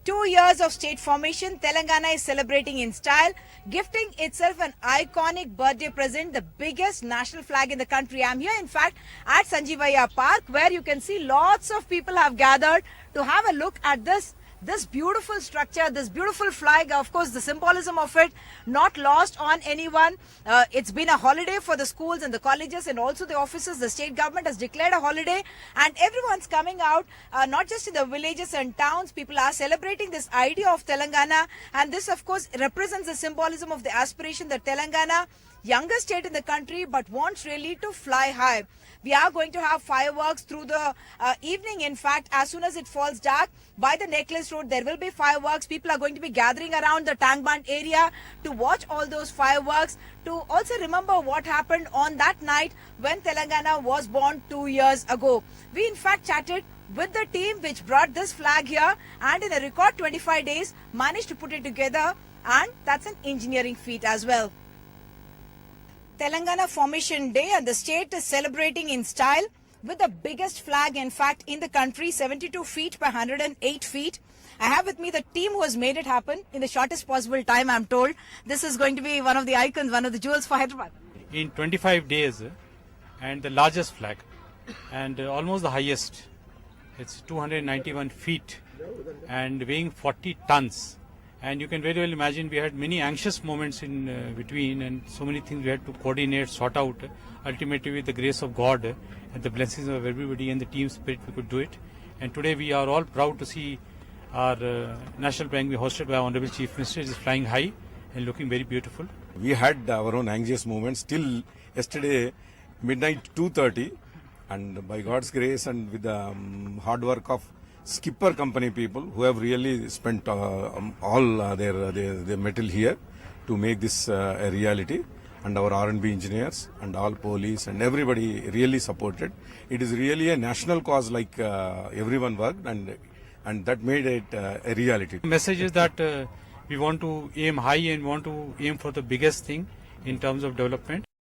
2 years of state formation, Telangana is celebrating in style, gifting itself an iconic birthday present, the biggest national flag in the country. I'm here, in fact, at Sanjeevaya Park, where you can see lots of people have gathered to have a look at this beautiful structure, this beautiful flag. Of course, the symbolism of it not lost on anyone. It's been a holiday for the schools and the colleges and also the offices. The state government has declared a holiday and everyone's coming out, not just in the villages and towns. People are celebrating this idea of Telangana, and this of course represents the symbolism of the aspiration that Telangana, youngest state in the country, but wants really to fly high. We are going to have fireworks through the evening. In fact, as soon as it falls dark, by the Necklace Road, there will be fireworks. People are going to be gathering around the Tank Band area to watch all those fireworks, to also remember what happened on that night when Telangana was born 2 years ago. We in fact chatted with the team which brought this flag here, and in a record 25 days managed to put it together, and that's an engineering feat as well. Telangana Formation Day, and the state is celebrating in style with the biggest flag, in fact, in the country, 72 feet by 108 feet. I have with me the team who has made it happen in the shortest possible time, I'm told. This is going to be one of the icons, one of the jewels for Hyderabad. In 25 days, and the largest flag, and almost the highest. It's 291 feet and weighing 40 tons. And you can very well imagine we had many anxious moments in between, and so many things we had to coordinate, sort out. Ultimately, with the grace of God and the blessings of everybody and the team spirit, we could do it. And today we are all proud to see our national flag being hosted by Honorable Chief Minister. It is flying high and looking very beautiful. We had our own anxious moments till yesterday midnight 2:30, and by God's grace and with the hard work of Skipper Company people who have really spent all their metal here to make this a reality, and our R&B engineers and all police and everybody really supported. It is really a national cause, like everyone worked, and that made it a reality. The message is that we want to aim high and want to aim for the biggest thing in terms of development.